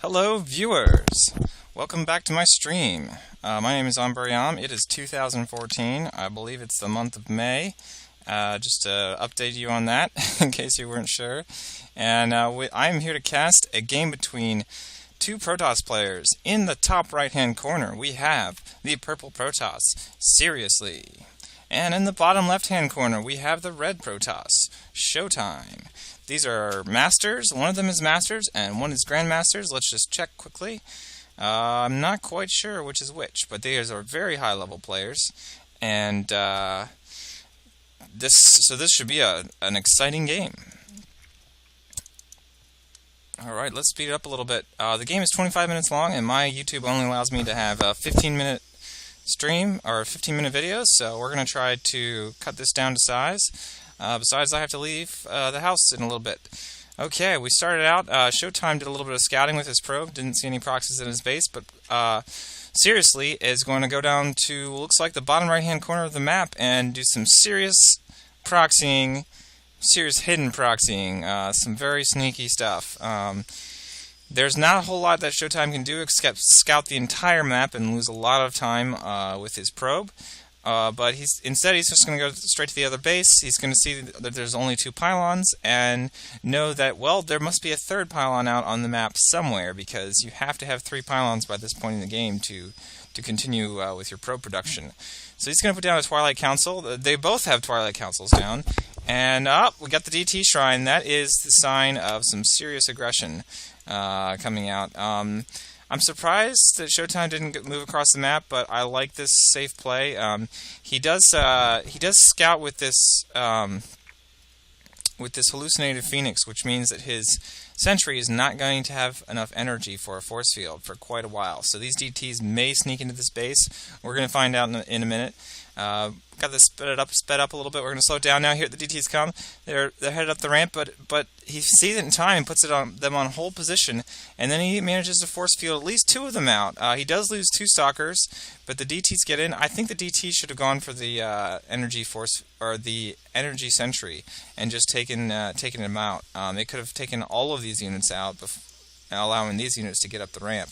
Hello viewers! Welcome back to my stream. My name is Ambaryam. It is 2014. I believe it's the month of May. Just to update you on that, in case you weren't sure. And I'm here to cast a game between two Protoss players. In the top right-hand corner, we have the purple Protoss, Seriously. And in the bottom left-hand corner, we have the red Protoss, ShoWTimE. These are Masters. One of them is Masters, and one is Grandmasters. Let's just check quickly. I'm not quite sure which is which, but these are very high-level players. And this should be an exciting game. Alright, let's speed it up a little bit. The game is 25 minutes long, and my YouTube only allows me to have a 15-minute stream, or 15-minute videos, so we're going to try to cut this down to size. Besides, I have to leave the house in a little bit. Okay, we started out. ShoWTimE did a little bit of scouting with his probe. Didn't see any proxies in his base, but Seriously is going to go down to, looks like, the bottom right-hand corner of the map and do some serious proxying, serious hidden proxying, some very sneaky stuff. There's not a whole lot that ShoWTimE can do except scout the entire map and lose a lot of time with his probe. But instead he's just going to go straight to the other base. He's going to see that there's only two pylons and know that, well, there must be a third pylon out on the map somewhere, because you have to have 3 pylons by this point in the game to continue with your probe production. So he's going to put down a Twilight Council. They both have Twilight Councils down. And we got the DT Shrine. That is the sign of some serious aggression coming out. I'm surprised that ShoWTimE didn't move across the map, but I like this safe play. He does scout with this hallucinated Phoenix, which means that his sentry is not going to have enough energy for a force field for quite a while. So these DTs may sneak into this base. We're going to find out in a minute. Got this sped up a little bit. We're going to slow it down now. Here the DTs come. They're headed up the ramp, but he sees it in time and puts them on hold position, and then he manages to force field at least 2 of them out. He does lose 2 stalkers, but the DTs get in. I think the DT should have gone for the energy force, or the energy sentry, and just taken him out. They could have taken all of these units out, allowing these units to get up the ramp.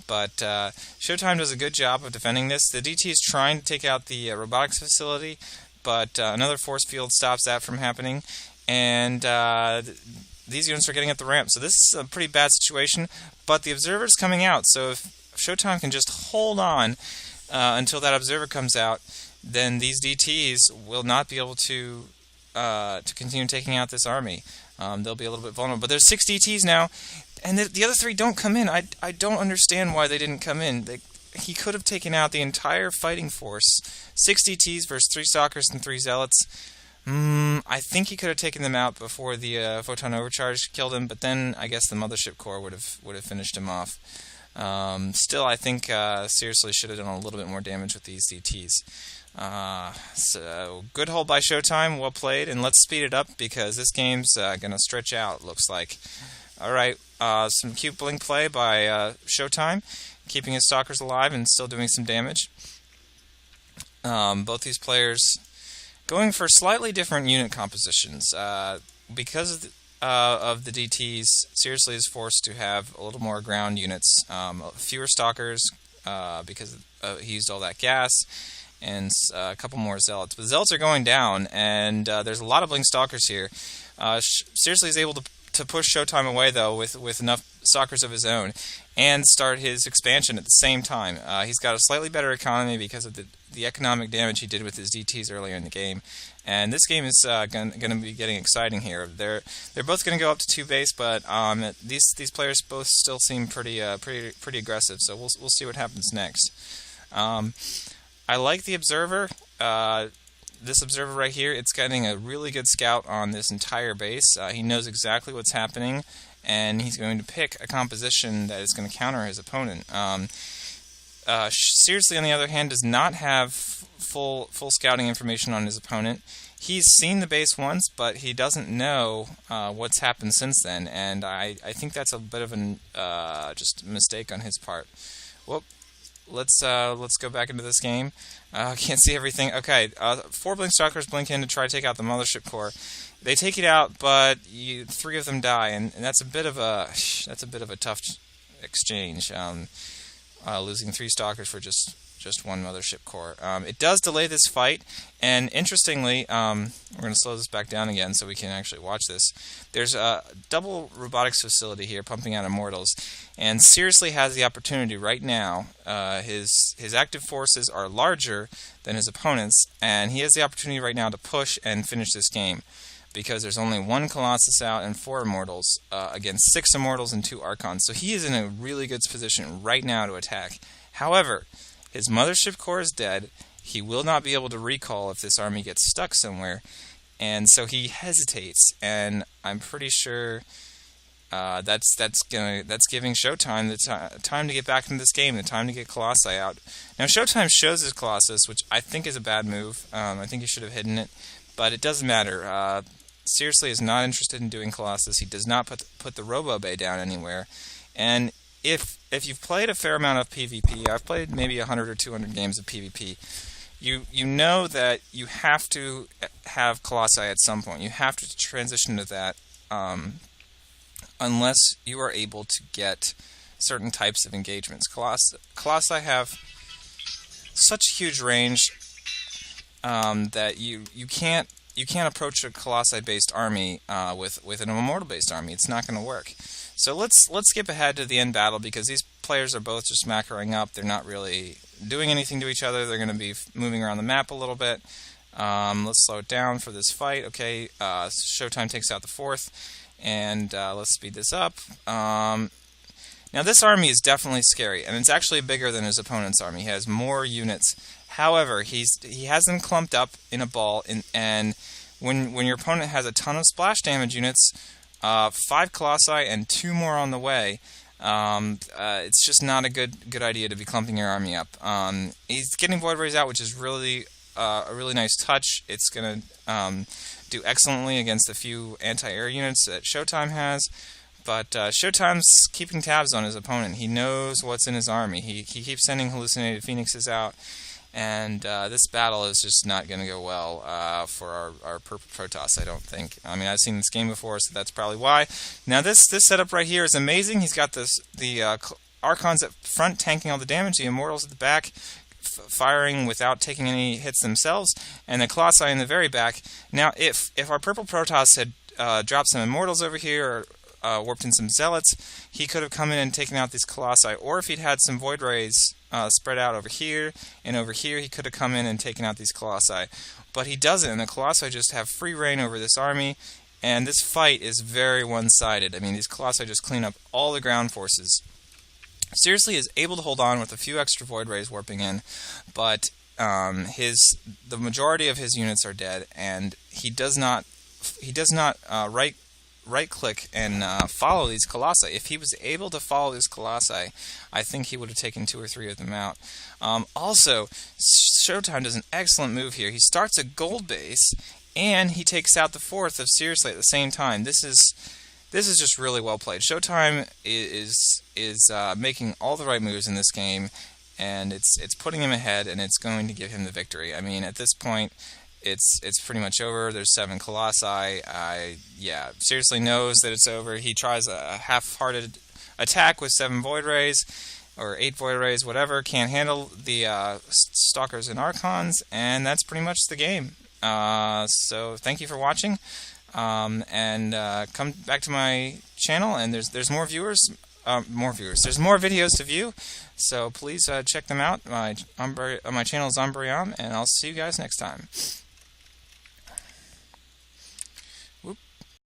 But ShoWTimE does a good job of defending this. The DT is trying to take out the robotics facility, but another force field stops that from happening. And these units are getting up the ramp. So this is a pretty bad situation, but the observer is coming out. So if ShoWTimE can just hold on until that observer comes out, then these DTs will not be able to continue taking out this army. They'll be a little bit vulnerable. But there's 6 DTs now. And the other 3 don't come in. I don't understand why they didn't come in. He could have taken out the entire fighting force. 6 DTs versus 3 Stalkers and 3 Zealots. I think he could have taken them out before the photon overcharge killed him, but then I guess the Mothership Core would have finished him off. Still, I think Seriously should have done a little bit more damage with these DTs. So good hold by ShoWTimE, well played, and let's speed it up because this game's gonna stretch out, looks like. Alright, some cute blink play by ShoWTimE, keeping his stalkers alive and still doing some damage. Both these players going for slightly different unit compositions. Because of the DTs, Seriously is forced to have a little more ground units, fewer stalkers because he used all that gas, and a couple more Zealots. But Zealots are going down, and there's a lot of blink stalkers here. Seriously is able to push ShoWTimE away, though, with enough stalkers of his own, and start his expansion at the same time. He's got a slightly better economy because of the economic damage he did with his DTs earlier in the game. And this game is going to be getting exciting here. They're both going to go up to 2 base, but these players both still seem pretty aggressive. So we'll see what happens next. I like the observer. This observer right here, it's getting a really good scout on this entire base. He knows exactly what's happening, and he's going to pick a composition that is going to counter his opponent. Seriously, on the other hand, does not have full scouting information on his opponent. He's seen the base once, but he doesn't know what's happened since then, and I think that's a bit of just a mistake on his part. Well, let's go back into this game. Can't see everything. Okay, 4 blink stalkers blink in to try to take out the Mothership Core. They take it out, but 3 of them die, and that's a bit of a tough exchange, losing 3 stalkers for just one mothership core. It does delay this fight, and interestingly, we're going to slow this back down again so we can actually watch this. There's a double robotics facility here pumping out immortals, and seriously has the opportunity right now. His active forces are larger than his opponents, and he has the opportunity right now to push and finish this game, because there's only 1 Colossus out and 4 Immortals against 6 Immortals and 2 Archons. So he is in a really good position right now to attack. However, his mothership core is dead. He will not be able to recall if this army gets stuck somewhere, and so he hesitates. And I'm pretty sure that's giving ShoWTimE the time to get back into this game, the time to get Colossi out. Now ShoWTimE shows his Colossus, which I think is a bad move. I think he should have hidden it, but it doesn't matter. Seriously is not interested in doing Colossus. He does not put the Robo Bay down anywhere, and if you've played a fair amount of PvP, I've played maybe 100 or 200 games of PvP, you know that you have to have Colossi at some point. You have to transition to that unless you are able to get certain types of engagements. Colossi have such huge range that you can't approach a Colossi-based army with an Immortal-based army. It's not going to work. So let's skip ahead to the end battle, because these players are both just macroing up. They're not really doing anything to each other. They're going to be moving around the map a little bit. Let's slow it down for this fight. Okay, ShoWTimE takes out the 4th, and let's speed this up. Now this army is definitely scary, and it's actually bigger than his opponent's army. He has more units. However, he has them clumped up in a ball, and when your opponent has a ton of splash damage units, 5 Colossi and 2 more on the way, it's just not a good idea to be clumping your army up. He's getting Void Rays out, which is really a really nice touch. It's going to do excellently against the few anti-air units that ShoWTimE has. But ShoWTimE's keeping tabs on his opponent. He knows what's in his army. He keeps sending hallucinated phoenixes out. And this battle is just not going to go well for our Purple Protoss, I don't think. I mean, I've seen this game before, so that's probably why. Now, this setup right here is amazing. He's got the Archons at front tanking all the damage, the Immortals at the back firing without taking any hits themselves, and the Colossi in the very back. Now, if our Purple Protoss had dropped some Immortals over here, or warped in some Zealots, he could have come in and taken out these Colossi. Or if he'd had some Void Rays spread out over here and over here, he could have come in and taken out these Colossi. But he doesn't, and the Colossi just have free reign over this army, and this fight is very one-sided. I mean, these Colossi just clean up all the ground forces. Seriously is able to hold on with a few extra Void Rays warping in, but the majority of his units are dead, and he does not right-click and follow these Colossi. If he was able to follow these Colossi, I think he would have taken 2 or 3 of them out. Also, ShoWTimE does an excellent move here. He starts a gold base, and he takes out the 4th of Seriously at the same time. This is just really well played. ShoWTimE is making all the right moves in this game, and it's putting him ahead, and it's going to give him the victory. I mean, at this point, it's pretty much over. There's 7 Colossi. Yeah, Seriously knows that it's over. He tries a half-hearted attack with 7 Void Rays, or 8 Void Rays, whatever. Can't handle the Stalkers and Archons, and that's pretty much the game. So thank you for watching, and come back to my channel, and there's more viewers. There's more videos to view, so please check them out. My channel is Umbreon, and I'll see you guys next time.